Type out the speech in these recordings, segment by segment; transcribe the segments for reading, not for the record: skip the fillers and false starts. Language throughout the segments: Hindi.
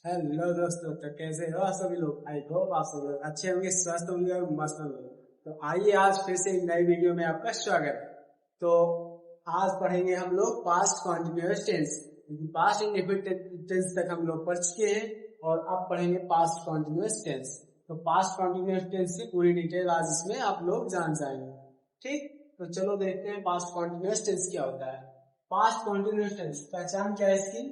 हेलो दोस्तों, तो कैसे हो आप सभी लोग। आई होप आप सभी लोग अच्छे होंगे, स्वस्थ होंगे और मस्त होंगे। तो आइए आज फिर से एक नई वीडियो में आपका स्वागत है। तो आज पढ़ेंगे हम लोग past continuous tense. Past indefinite tense तक हम लोग पढ़ चुके हैं और अब पढ़ेंगे पास्ट कॉन्टिन्यूअस टेंस। तो पास्ट कॉन्टिन्यूअस टेंस की पूरी डिटेल आज इसमें आप लोग जान जाएंगे। ठीक, तो चलो देखते हैं पास्ट कॉन्टिन्यूअस टेंस क्या होता है। पास्ट कॉन्टिन्यूअस टेंस पहचान क्या है इसकी।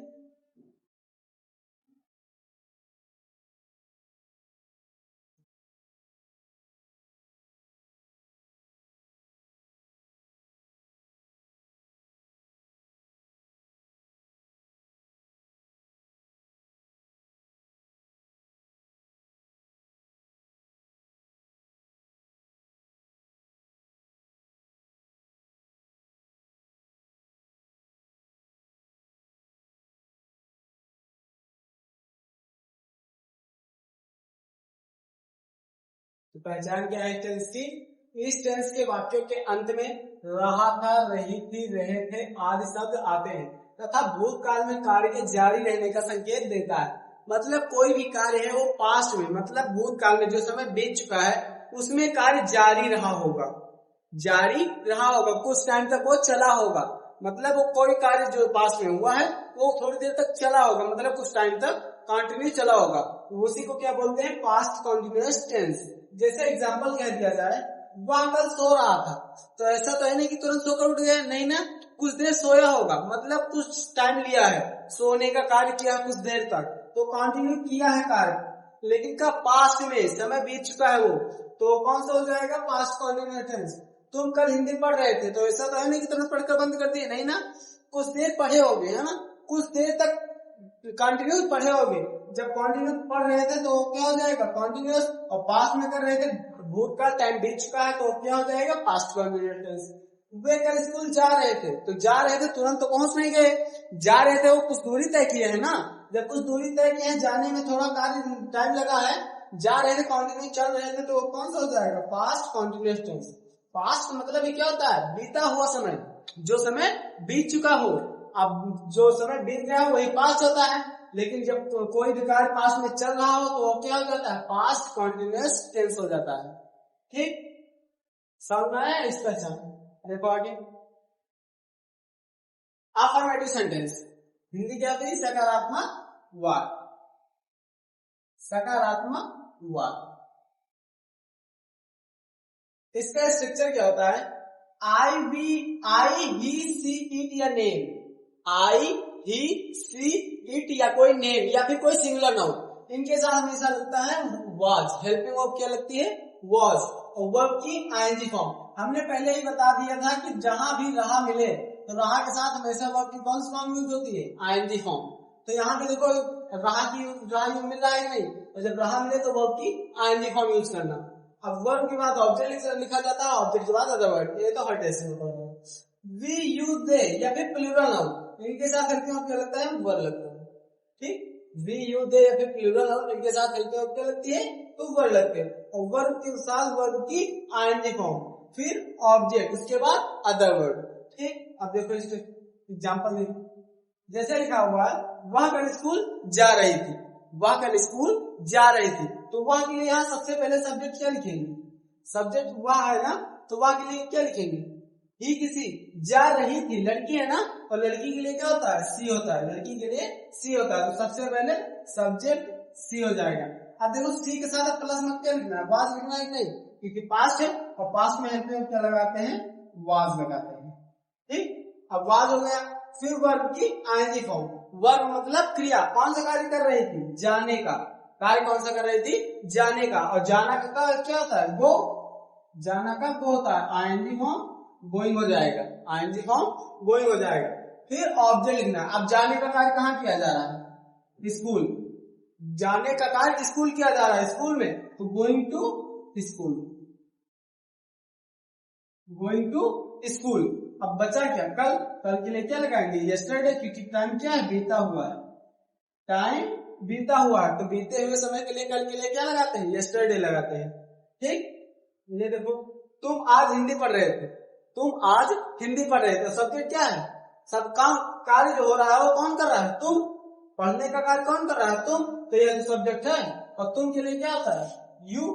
तो पहचान क्या है टेंस की। इस टेंस के वाक्यों के अंत में रहा था, रही थी, रहे थे आदि शब्द आते हैं तथा भूतकाल में कार्य के जारी रहने का संकेत देता है। मतलब कोई भी कार्य है वो पास्ट में, मतलब भूतकाल में जो समय बीत चुका है उसमें कार्य जारी रहा होगा, जारी रहा होगा, कुछ टाइम तक वो चला होगा। मतलब वो कोई कार्य जो पास्ट में हुआ है वो थोड़ी देर तक चला होगा, मतलब कुछ टाइम तक कंटिन्यू चला होगा। उसी को क्या बोलते हैं, पास्ट कंटिन्यूअस टेंस। जैसे एग्जांपल कह दिया जाए, वह कल सो रहा था, तो ऐसा तो है नहीं कि तुरंत सोकर उठ गया, नहीं ना, कुछ देर सोया होगा, मतलब कुछ टाइम लिया है, सोने का कार्य किया कुछ देर तक, तो कंटिन्यू किया है कार्य, लेकिन का पास्ट में समय बीत चुका है वो, तो कौन सा हो जाएगा, पास्ट कंटिन्यूअस टेंस। तुम कल हिंदी पढ़ रहे थे, तो ऐसा तो है नहीं कि तुरंत पढ़कर बंद कर दिए, नहीं ना, कुछ देर पढ़े होगे, है ना, कुछ देर तक कंटिन्यूस पढ़े होगे। जब कंटिन्यूस पढ़ रहे थे तो क्या हो जाएगा, कंटिन्यूस, और पास्ट में कर रहे थे, भूतकाल टाइम बीत चुका है, तो क्या हो जाएगा, पास्ट कंटिन्यूअस टेंस। वे कल स्कूल जा रहे थे, तो जा रहे थे तुरंत तो पहुंच नहीं गए, जा रहे थे वो कुछ दूरी तय किए है ना, जब कुछ दूरी तय किए हैं, जाने में थोड़ा कार्य टाइम लगा है, जा रहे थे, कंटिन्यू चल रहे थे, तो कौन सा हो जाएगा, पास्ट कंटिन्यूअस टेंस। पास्ट मतलब ये क्या होता है, बीता हुआ समय, जो समय बीत चुका हो। अब जो समय बीत गया वही पास्ट होता है, लेकिन जब कोई भी कार्य पास्ट में चल रहा हो तो वो क्या हो जाता है, पास्ट कंटिन्यूअस टेंस हो जाता है। ठीक, समझ में आया इस पहचान। रिकॉर्डिंग अफर्मेटिव सेंटेंस हिंदी क्या होती है, सकारात्मक वाक्य, सकारात्मक वाक्य। इसका स्ट्रक्चर क्या होता है, आई ही सी इट या name, I he see it या कोई नेम या फिर कोई सिंगुलर नाउन, इनके साथ हमेशा लगता है वाज। हेल्पिंग वर्ब क्या लगती है, वाज, और वर्ब की आईएनजी फॉर्म। हमने पहले ही बता दिया था कि जहां भी रहा मिले तो रहा के साथ हमेशा वर्ब की कौन सी फॉर्म यूज होती है, आईएनजी फॉर्म। तो यहाँ पे देखो रहा मिल रहा है नहीं, और जब रहा मिले तो वर्ब की आईएनजी फॉर्म यूज करना। अब वर्ब के बाद ऑब्जेक्ट लिखा जाता है, ऑब्जेक्ट के बाद अदर वर्ड, ये तो हर टेस्ट में होता है। वी यू दे या फिर प्लूरल नाउन, इनके साथ हेल्पिंग वर्ब क्या लगता है, वर्ब लगता है। ठीक, वी यू दे या फिर प्लूरल नाउन, इनके साथ हेल्पिंग वर्ब क्या लगती है, तो वर्ब लगते हैं, और वर्ब के साथ वर्ब की आईएनजी फॉर्म, फिर ऑब्जेक्ट, उसके बाद अदर वर्ड। ठीक, अब देखो इस एग्जांपल देखो, जैसे लिखा हुआ है, वह कल स्कूल जा रही थी, वह कल स्कूल जा रही थी, तो वह के लिए यहाँ सबसे पहले सब्जेक्ट क्या लिखेंगे, सब्जेक्ट वह है ना, तो वह के लिए क्या लिखेंगे, ही किसी, जा रही थी लड़की है ना, और लड़की के लिए क्या होता है, सी होता है, लड़की के लिए सी होता है, तो सबसे पहले सब्जेक्ट सी हो जाएगा। अब देखो सी के साथ प्लस मत क्या लिखना है, वाज लिखना है नहीं, क्योंकि पास्ट है और पास्ट में हेल्पिंग क्या लगाते हैं, वाज लगाते हैं। ठीक, अब वाज हो गया, फिर वर्ब की आईएनजी फॉर्म। वर्ब मतलब क्रिया, कौन सा कार्य कर रही थी, जाने का कार्य, कौन सा कर रही थी, जाने का, और जाना का क्या होता है, गो, जाना का गो होता है, आईएनजी फॉर्म गोइंग हो जाएगा, आईएनजी फॉर्म गोइंग हो जाएगा। फिर ऑब्जेक्ट लिखना, अब जाने का कार्य कहाँ किया जा रहा है, स्कूल, जाने का कार्य स्कूल किया जा रहा है, स्कूल में, तो going to school, going to school. अब बचा क्या, कल, कल के लिए क्या लगाएंगे, यस्टरडे, क्योंकि टाइम क्या है, बीता हुआ है, टाइम बीता हुआ है, तो बीते हुए समय के लिए कल के लिए क्या लगाते हैं, यस्टरडे लगाते हैं। ठीक, ये देखो, तुम आज हिंदी पढ़ रहे थे, तुम आज हिंदी पढ़ रहे थे, सब्जेक्ट क्या है, सब काम कार्य जो हो रहा है वो कौन कर रहा है, तुम, पढ़ने का कार्य कौन कर रहा है? तुम। तो ये सब्जेक्ट है, और तुम के लिए क्या होता है? यू।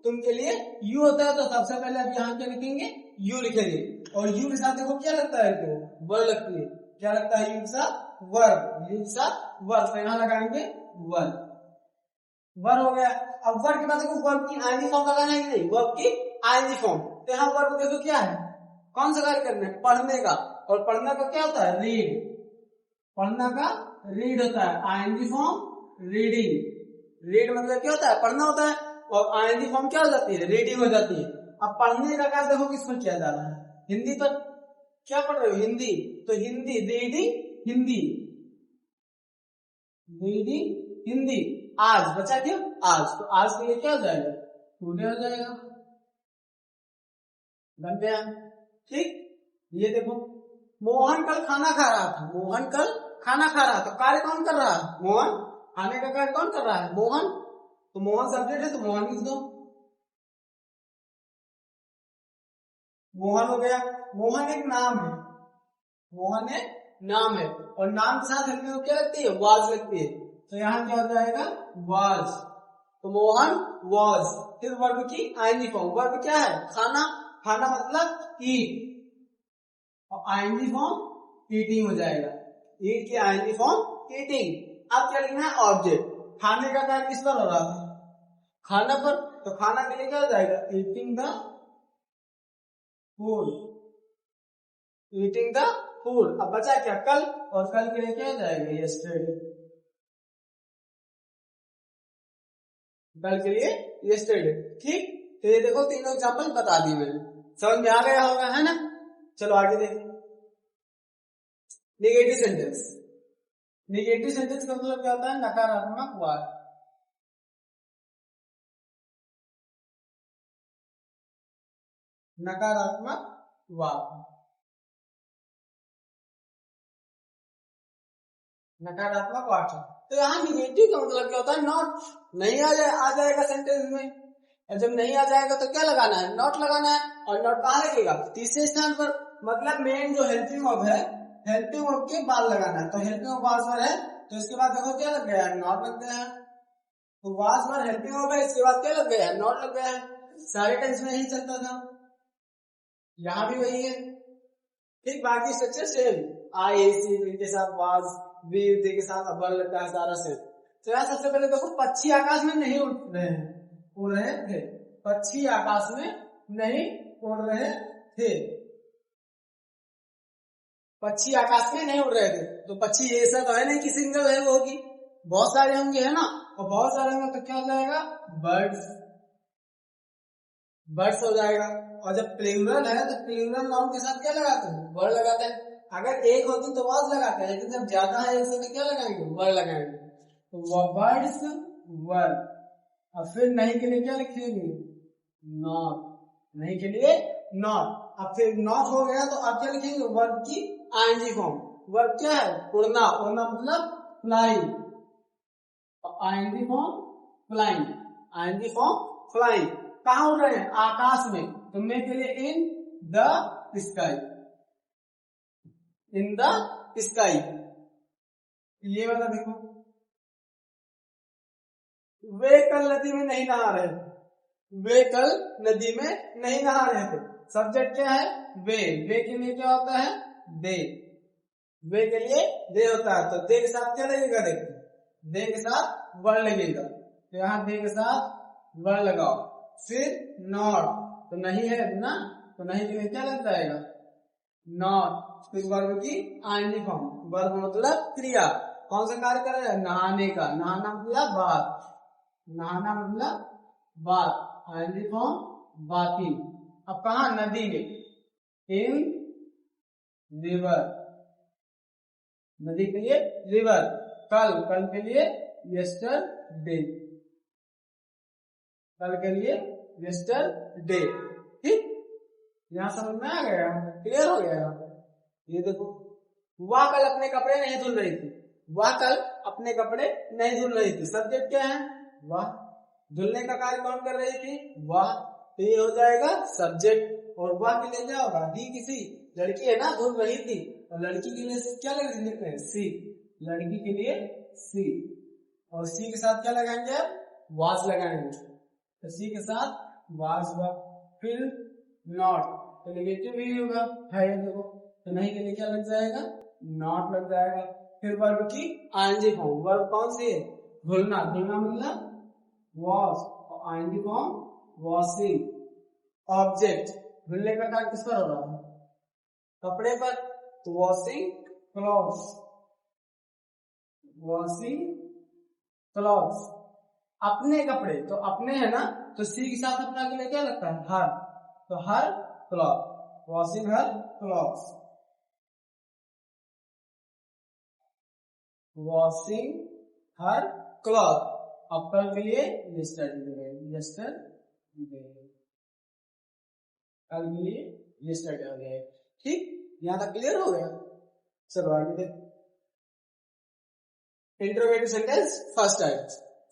तुम के लिए यू होता है, तो सबसे पहले अब यहाँ क्या लिखेंगे? यू लिखेंगे। और यू के साथ देखो क्या लगता है? तो वर्ब लगती है। क्या लगता है? यू के साथ वर्ब, यू के साथ वर्ब। तो यहाँ लगाएंगे वर्ब। वर्ब हो गया। अब वर्ब के बाद देखो वर्ब की आईएनजी फॉर्म लगाना है कि नहीं? वर्ब की आईएनजी फॉर्म। तो यहाँ वर्ब देखो क्या है? कौन सा कार्य करना है? पढ़ने का। और पढ़ना का क्या होता है? रीड। पढ़ना का रीड होता है। ING form reading. रीड मतलब क्या होता है? पढ़ना होता है। और आईएनजी फॉर्म क्या हो जाती है? रीडिंग हो जाती है। अब पढ़ने का कार्य देखो किस पर किया जा रहा है? हिंदी पर। क्या पढ़ रहे हो? हिंदी। तो हिंदी, रीडिंग हिंदी, रीडिंग हिंदी। आज बचा क्यों? आज। तो आज के लिए क्या हो जाएगा? टुडे हो जाएगा। बन गया। ठीक। ये देखो, मोहन कल खाना खा रहा था। मोहन कल खाना खा रहा था। तो कार्य कौन कर रहा है? मोहन। खाने का कार्य कौन कर रहा है? मोहन। तो मोहन सब्जेक्ट है, तो मोहन लिख दो। मोहन हो गया। मोहन एक नाम है। मोहन एक नाम है, और नाम के साथ हमें क्या लगती है? वाज लगती है। तो यहाँ क्या हो जाएगा? वाज। तो मोहन वाज। फिर वर्ब की आईएनजी फॉर्म। वर्ब क्या है? खाना। खाना मतलब ईट, और आईएनजी फॉर्म ईटिंग हो जाएगा। ईट की आईएनजी फॉर्म ईटिंग। अब क्या लिखना है? ऑब्जेक्ट। खाने का कार्य किस पर हो रहा है? खाना पर। तो खाना के लिए क्या हो जाएगा? Eating the food. Eating the food. अब बचा क्या? कल। और कल के लिए क्या हो जाएगा? यस्टरडे। कल के लिए यस्टरडे। ठीक। तो ये देखो तीनों एग्जांपल बता दिए मैंने। समझ में आ गया होगा, है ना? चलो आगे देखो। Negative sentence. नेगेटिव सेंटेंस का मतलब क्या होता है? नकारात्मक वाक्य। नकारात्मक वाक्य। नकारात्मक वाक्य। तो यहाँ निगेटिव का मतलब क्या होता है? नॉट। नहीं आ जाएगा सेंटेंस में। और जब नहीं आ जाएगा तो क्या लगाना है? नॉट लगाना है। और नॉट कहाँ लगेगा? तीसरे स्थान पर। मतलब मेन जो हेल्पिंग वर्ब है, हेल्पिंग वर्ब के बाद लगाना है। तो हेल्पिंग वर्ब वाज वर्ब है, तो इसके बाद देखो क्या लग गया है? नॉट लग गया है। तो वाज वर्ब हेल्पिंग वर्ब है, इसके बाद क्या लग गया है? नॉट लग गया है। सारे टेंस में यही चलता था, यहाँ भी वही है। ठीक। बाकी स्ट्रक्चर सेम। आई सी के साथ वाज, वी के साथ अबर लगता है, सारा सेम। तो यहाँ सबसे पहले देखो, पक्षी आकाश में नहीं उड़ रहे हैं, उड़ रहे थे। पक्षी आकाश में नहीं उड़ रहे थे। पक्षी आकाश में नहीं उड़ रहे थे। तो पक्षी ऐसा तो है नहीं कि सिंगल है वो होगी, बहुत सारे होंगे, है ना? और बहुत सारे होंगे तो क्या हो जाएगा? बर्ड्स। बर्ड्स हो जाएगा। और जब प्लूरल है तो प्लूरल नाउन के साथ क्या लगाते हैं? वर्ड लगाते हैं। अगर एक होती तो वाज लगाते हैं, लेकिन जब ज्यादा है एक से तो क्या लगाएंगे? वर्ड लगाएंगे। तो बर्ड्स वर्ड। और फिर नहीं के लिए क्या लिखेंगे? नॉट। नहीं के लिए नॉट। अब फिर नॉट हो गया तो आप क्या लिखेंगे? वर्ब की आईएनजी फॉर्म। वर्ब क्या है? उड़ना। उड़ना मतलब fly. ING form flying. ING form flying. कहाँ उड़ रहे हैं? आकाश में। तो मैं के लिए in the sky. In the sky. ये वाला देखो, वे कल नदी में नहीं नहा रहे थे। वे कल नदी में नहीं नहा रहे थे। सब्जेक्ट क्या है? वे। वे के लिए क्या होता है? दे। वे के लिए दे होता है। तो दे के साथ क्या लगेगा? देखो, दे के साथ वर्ड लगेगा। तो यहाँ दे के साथ वर्ड लगाओ। फिर नॉट। तो नहीं है ना, तो नहीं के लिए क्या लग जाएगा? नॉट। फिर वर्ब की आईएनजी फॉर्म। वर्ब मतलब क्रिया। कौन सा कार्य कर रहा है? नहाने का। नहाना मतलब बात। नहाना मतलब बात। ING form bathing. अब कहा? नदी में। In river. नदी के लिए रिवर। कल। कल के लिए यस्टरडे। कल के लिए यस्टरडे। ठीक। यहाँ समझ में आ गया? क्लियर हो गया? ये देखो, वह कल अपने कपड़े नहीं धुल रही थी। वह कल अपने कपड़े नहीं धुल रही थी। सब्जेक्ट क्या है? वह। धुलने का कार्य कौन कर रही थी? वह। तो ये हो जाएगा सब्जेक्ट। और वह के लिए क्या होगा? ही किसी लड़की है ना, धुल रही थी। और लड़की के लिए क्या लिखते हैं? सी। लड़की के लिए सी, और सी के साथ क्या लगाएंगे, वाज लगाएंगे, तो सी के साथ वाज हुआ, फिर नॉट, तो नेगेटिव ही होगा, है देखो, तो नहीं के लिए क्या लग जाएगा, नॉट लग जाएगा। फिर वर्ब की आईएनजी फॉर्म, वर्ब कौन सी है, घुलना, घुलना मतलब वॉश, और आईएनजी फॉर्म वॉशिंग। ऑब्जेक्ट, घुलने का कार्य किस पर हो रहा है, कपड़े पर, तो वॉशिंग क्लॉथ्स, वॉशिंग क्लॉथ्स, अपने कपड़े, तो अपने है ना, तो सी के साथ अपना के लिए क्या लगता है, हर, तो her cloth, washing her clothes, washing her cloth. अब कल के लिए yesterday, कल के लिए yesterday हो गया, ठीक, यहाँ तक क्लियर हो गया। चलो आगे देख, interrogative sentence first type,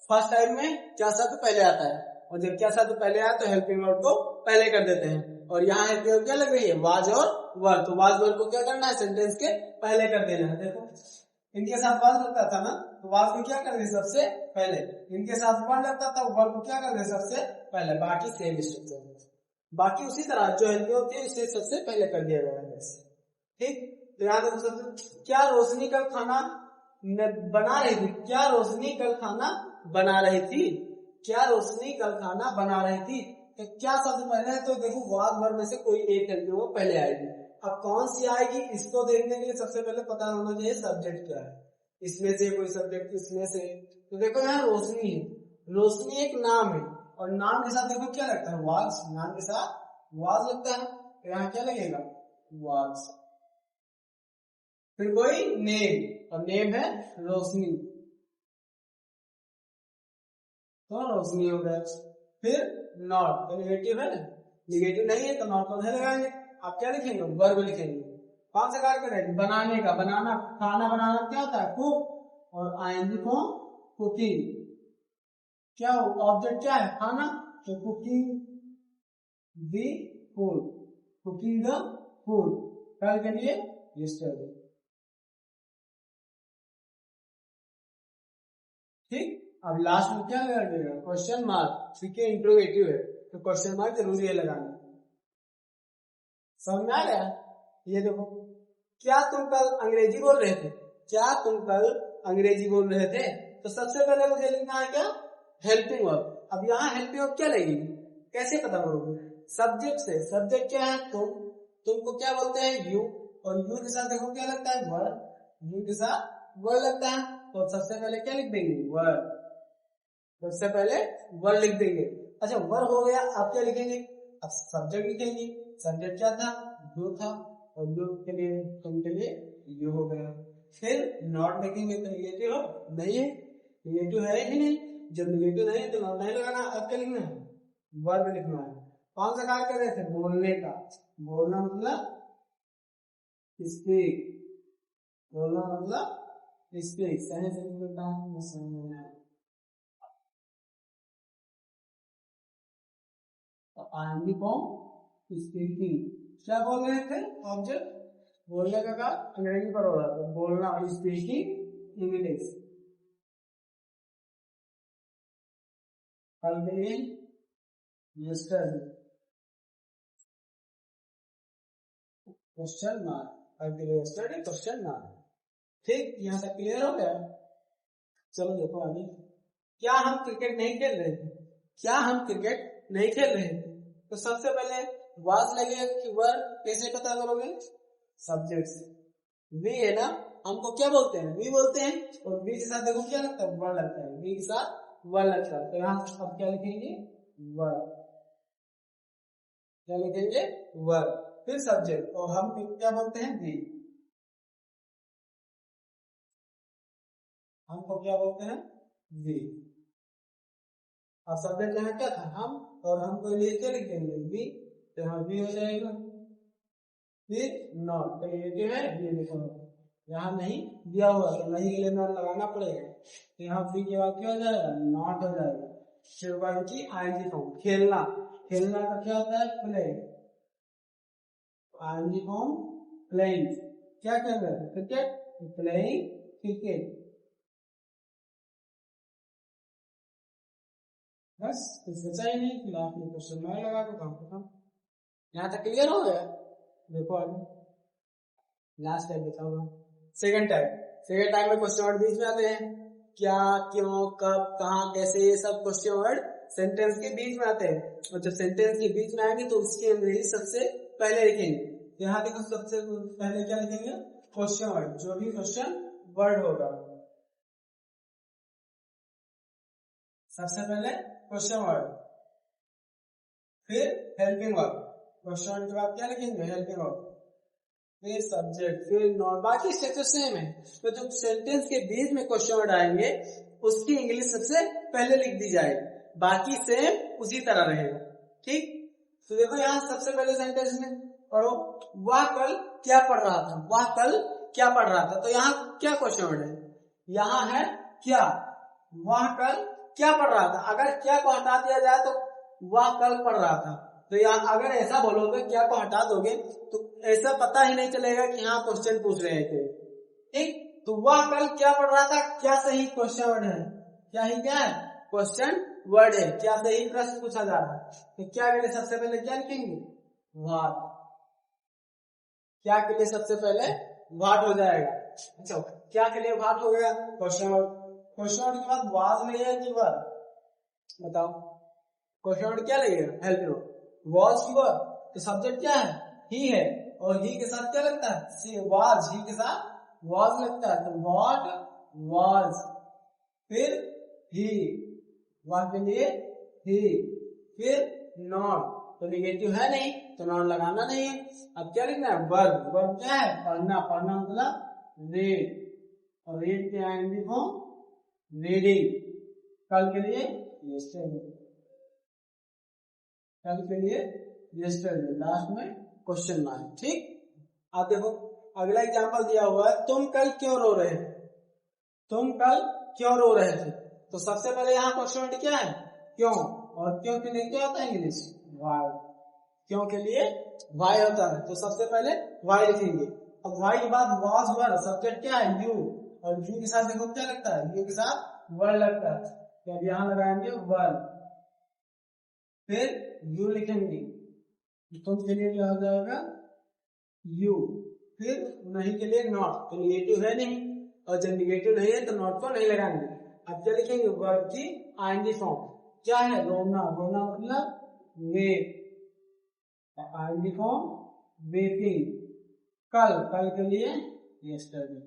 first type में क्या शब्द पहले आता है, और जब क्या शब्द पहले आया तो हेल्पिंग वर्ब को पहले कर देते हैं, और यहाँ हेल्पिंग वर्ब क्या लग रही है, वाज और वर, तो वाज वर को क्या करना है, सेंटेंस के पहले कर देना है। देखो इनके साथ वाज लगता था ना, तो वाज को क्या कर दे सबसे पहले, इनके साथ वर लगता था, वर को क्या कर दे सबसे पहले, बाकी सेम स्ट्रक्चर, बाकी उसी तरह जो हेल्पिंग होती है उसे सबसे पहले कर दिया गया है, ठीक। तो यहाँ देखो सबसे, क्या रोशनी कल खाना बना रही थी, क्या रोशनी कल खाना बना रही थी, क्या रोशनी कल खाना बना रही थी, तो क्या शब्द पहले है, तो देखो वाज वर्ब में से कोई एक है जो वो पहले आएगी। अब कौन सी आएगी इसको देखने के लिए सबसे पहले पता होना चाहिए सब्जेक्ट क्या है, इसमें से कोई सब्जेक्ट, इसमें से, तो देखो यहाँ रोशनी है, रोशनी एक नाम है, और नाम के साथ देखो क्या लगता है, वाज, नाम के साथ वाज लगता है, तो यहाँ क्या लगेगा, वाज। फिर कोई नेम, और नेम है रोशनी, तो रोशनी हो गया। फिर नॉट, तो नेगेटिव है ना, नेगेटिव नहीं है तो नॉट को नहीं लगाएंगे। आप क्या लिखेंगे, वर्ब लिखेंगे, कौन सा कार्य करेंगे, बनाने का, बनाना, खाना बनाना क्या होता है, कुक, और आईएनजी फॉर्म कुकिंग, क्या ऑब्जेक्ट क्या है, खाना, तो cooking the food, cooking the food, कल के लिए yesterday, ठीक। अब लास्ट में क्या लगेगा, क्वेश्चन मार्क, ठीक है, इंट्रोगेटिव है तो क्वेश्चन मार्क जरूरी है लगाना, समझ में आ गया। ये देखो, क्या तुम कल अंग्रेजी बोल रहे थे, क्या तुम कल अंग्रेजी बोल रहे थे, तो सबसे पहले मुझे लिखना है क्या, हेल्पिंग वर्ब। अब यहाँ हेल्पिंग वर्ब क्या लगेगी, कैसे पता करोगे, सब्जेक्ट से, सब्जेक्ट क्या है, तुमको क्या बोलते हैं, यू, और यू के साथ देखो क्या लगता है, वर्ब, यू के साथ वर्ब लगता है, तो सबसे पहले क्या लिख देंगे, वर्ब, सबसे पहले वर्ब लिख देंगे। अच्छा वर्ब हो गया, अब क्या लिखेंगे, अब सब्जेक्ट लिखेंगे, सब्जेक्ट क्या था, यू था, और यू के लिए, तुम के लिए यू हो गया। फिर नॉट लिखेंगे, तो निगेटिव हो नहीं है, निगेटिव है ही नहीं, जब निगेटिव नहीं है तो नॉट नहीं लगाना, अब क्या लिखना है, वर्ब लिखना है। कौन सा कार्य कर रहे थे, बोलने का, बोलना मतलब स्पीक, बोलना मतलब स्पीक, सही से बोलता हूँ, आईएनजी फॉर्म स्पीकिंग, क्या बोल रहे थे, ऑब्जेक्ट, बोलने का काम अंग्रेजी पर हो रहा था, बोलना, स्पीकिंग इंग्लिश, कल के लिए yesterday, क्वेश्चन मार्क, कल के लिए yesterday क्वेश्चन मार्क, ठीक, यहाँ तक क्लियर हो गया। चलो देखो आगे, क्या हम क्रिकेट नहीं खेल रहे थे, क्या हम क्रिकेट नहीं खेल रहे थे, तो सबसे पहले वाज लगेगा कि वर्ब, कैसे पता करोगे, सब्जेक्ट से, वी है ना, हमको क्या बोलते हैं, वी बोलते हैं, और वी के साथ देखो क्या लगता है, वर्ब लगता है, वी के साथ वर्ब लगता है, तो यहाँ अब क्या लिखेंगे, वर्ब, क्या लिखेंगे, वर्ब, फिर सब्जेक्ट, और हम क्या बोलते हैं, वी, हमको क्या बोलते हैं, वी। अब सब्जेक्ट यहाँ क्या था, हम, और हमको लिए क्या लिख देंगे, वी, तो यहाँ वी हो जाएगा। फिर नॉट, तो ये है, ये लिखो, यहाँ नहीं दिया हुआ तो नहीं के लिए नॉट लगाना पड़ेगा, तो यहाँ वी के बाद क्या हो जाएगा, नॉट हो जाएगा। फिर वर्ब की आईएनजी फॉर्म, खेलना, खेलना का क्या होता है, प्ले, आईएनजी फॉर्म प्लेइंग, क्या खेल रहे थे, क्रिकेट, प्लेइंग क्रिकेट, बस कुछ बचा ही नहीं, लास्ट में क्वेश्चन मार्क लगा के काम खत्म। यहाँ तक क्लियर हो गया? देखो आगे लास्ट टाइप बचा हुआ सेकंड टाइप में क्वेश्चन वर्ड बीच में आते हैं। क्या, क्यों, कब, कहाँ, कैसे, ये सब क्वेश्चन वर्ड सेंटेंस के बीच में आते हैं। और जब सेंटेंस के बीच में आएंगे तो उसकी अंग्रेजी सबसे पहले लिखेंगे। यहाँ देखो सबसे पहले क्या लिखेंगे? क्वेश्चन वर्ड, जो भी क्वेश्चन वर्ड होगा सबसे पहले क्वेश्चन वर्ड, फिर हेल्पिंग वर्ब। क्वेश्चन वर्ड के बाद क्या लिखेंगे? हेल्पिंग वर्ब, फिर सब्जेक्ट, फिर नॉन। बाकी स्ट्रक्चर सेम है। तो जो सेंटेंस के बीच में क्वेश्चन वर्ड आएंगे उसकी इंग्लिश सबसे पहले लिख दी जाएगी, बाकी सेम उसी तरह रहेगा। ठीक, तो देखो यहाँ सबसे पहले सेंटेंस में पढ़ो, वह कल क्या पढ़ रहा था। वह कल क्या पढ़ रहा था, तो यहाँ क्या क्वेश्चन वर्ड है? यहाँ है क्या। वह कल क्या पढ़ रहा था, अगर क्या को हटा दिया जाए तो वह कल पढ़ रहा था। तो यहाँ अगर ऐसा बोलोगे, क्या को हटा दोगे तो ऐसा पता ही नहीं चलेगा कि हाँ क्वेश्चन पूछ रहे थे। ठीक, तो वह कल क्या पढ़ रहा था, क्या सही क्वेश्चन वर्ड है? क्या ही क्या है? क्वेश्चन वर्ड है। क्या सही प्रश्न पूछा जा रहा है, तो क्या के लिए सबसे पहले क्या लिखेंगे? व्हाट। क्या के लिए सबसे पहले व्हाट हो जाएगा। अच्छा, क्या के लिए व्हाट हो गया? Question word. क्वेश्चन वर्ड के बाद वाज लगेगा कि वर? बताओ, क्वेश्चन वर्ड क्या लगेगा? Help low. वाज की वर, तो सब्जेक्ट क्या है? ही है, और ही के साथ क्या लगता है? सी। वाज, ही के साथ वाज लगता है, तो व्हाट वाज। फिर ही, वह के लिए ही, फिर नॉट, तो निगेटिव है नहीं तो नॉट लगाना नहीं है। अब क्या लिखना है? वर्ब। वर्ब क्या है? पढ़ना। पढ़ना मतलब रीड, और रीड के आएंगे फॉर्म रीडिंग। कल के लिए यस्टरडे, कल के लिए यस्टरडे, लास्ट में क्वेश्चन मार्क। ठीक, अब देखो अगला एग्जांपल दिया हुआ है, तुम कल क्यों रो रहे थे। तुम कल क्यों रो रहे थे, तो सबसे पहले यहाँ क्वेश्चन वर्ड क्या है? क्यों। और क्यों के लिए क्या होता है इंग्लिश? व्हाई। क्यों के लिए व्हाई होता है, तो सबसे पहले व्हाई लिखेंगे। अब व्हाई के बाद वाज वर, सब्जेक्ट क्या है? यू, और यू के साथ देखो क्या लगता है? यू के साथ वर लगता है, तो अब यहाँ लगाएंगे वर, फिर यू लिखेंगे। तुम के लिए क्या हो जाएगा? यू, फिर नहीं के लिए नॉट, तो निगेटिव है नहीं, और जब निगेटिव नहीं है तो नॉट को नहीं लगाएंगे। अब क्या लिखेंगे? वर्ब की आईएनजी फॉर्म क्या है? रोना। रोना मतलब वेट, आईएनजी फॉर्म वेटिंग। कल, कल के लिए यस्टरडे,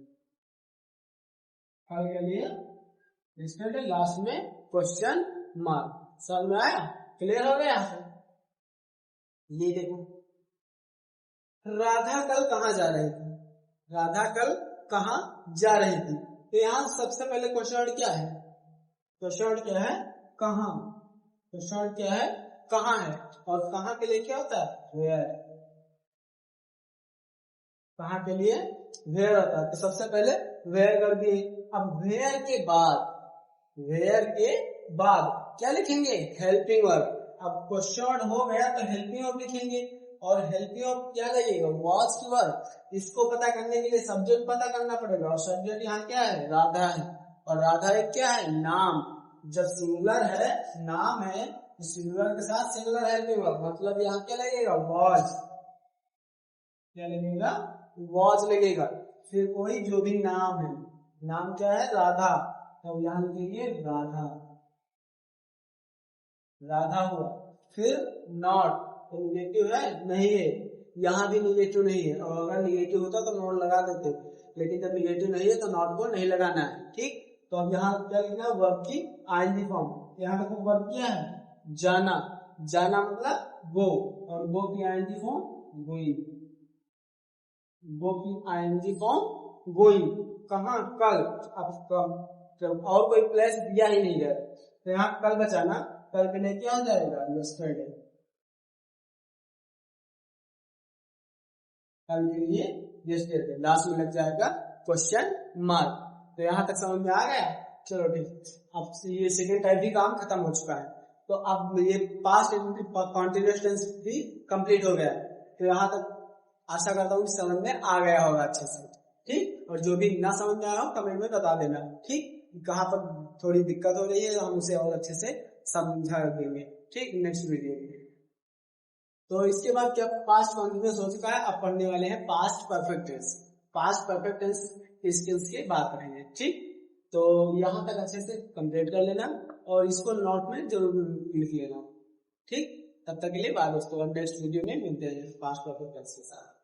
कल के लिए यस्टरडे, लास्ट में क्वेश्चन मार्क। समझ में आया? क्लियर हो गया? ये देखो, राधा कल कहाँ जा रही थी। राधा कल कहाँ जा रही थी, तो यहाँ सबसे पहले क्वेश्चन वर्ड क्या है? क्वेश्चन वर्ड क्या है? कहाँ। क्वेश्चन वर्ड क्या है? कहाँ है, और कहाँ के लिए क्या होता है? वेयर। कहाँ के लिए वेयर होता है, तो सबसे पहले वेयर कर दिए। अब वेयर के बाद, वेयर के बाद क्या लिखेंगे? Helping verb. अब क्वेश्चन वर्ड हो गया तो हेल्पिंग वर्ब लिखेंगे, और हेल्पिंग वर्ब क्या लगेगा? वाज की वर्ब। इसको पता करने के लिए सब्जेक्ट पता करना पड़ेगा, और सब्जेक्ट यहाँ क्या है? राधा है, और राधा एक क्या है? नाम। जब सिंगुलर है, नाम है, तो सिंगुलर के साथ सिंगुलर हेल्पिंग वर्ब, मतलब यहाँ क्या लगेगा? वाज। क्या लगेगा? वाज लगेगा। फिर कोई जो भी नाम है, नाम क्या है? राधा, तो यहाँ लिखेंगे राधा, राधा हुआ। फिर नॉट, तो निगेटिव है नहीं है, यहाँ भी निगेटिव नहीं है, और अगर निगेटिव होता तो नॉट लगा देते, लेकिन जब निगेटिव नहीं है तो नॉट को नहीं लगाना है। ठीक, तो अब यहाँ क्या लिखना है? वर्ब की आईएनजी फॉर्म। यहाँ देखो वर्ब क्या है? जाना। जाना मतलब गो, और गो की आईएनजी फॉर्म गोइंग। गो की आईएनजी फॉर्म गोइंग। कहाँ? कल। अब जब और कोई प्लेस दिया ही नहीं है तो यहाँ कल बचाना, कल के लिए क्या हो जाएगा? यस्टरडे। कल के लिए यस्टरडे, लास्ट में लग जाएगा क्वेश्चन मार्क। तो यहाँ तक समझ में आ गया? चलो ठीक, अब ये सेकेंड टाइप भी काम खत्म हो चुका है, तो अब ये पास्ट कॉन्टिन्यूअस टेंस भी कंप्लीट हो गया है। तो यहाँ तक आशा करता हूँ समझ में आ गया होगा अच्छे से। ठीक, और जो भी ना समझ में आया हो कमेंट में बता देना। ठीक, कहाँ पर थोड़ी दिक्कत हो रही है हम उसे और अच्छे से समझा देंगे, ठीक, नेक्स्ट वीडियो में। तो इसके बाद क्या पास्ट कॉन्टिन्यूअस हो चुका है, अब पढ़ने वाले हैं past perfect tense. Past perfect tense skills की बात करेंगे, ठीक। तो यहाँ तक अच्छे से कंप्लीट कर लेना और इसको नोट में जरूर लिख लेना, ठीक। तब तक के लिए बाय दोस्तों, नेक्स्ट वीडियो में मिलते हैं पास्ट परफेक्ट टेंस के साथ।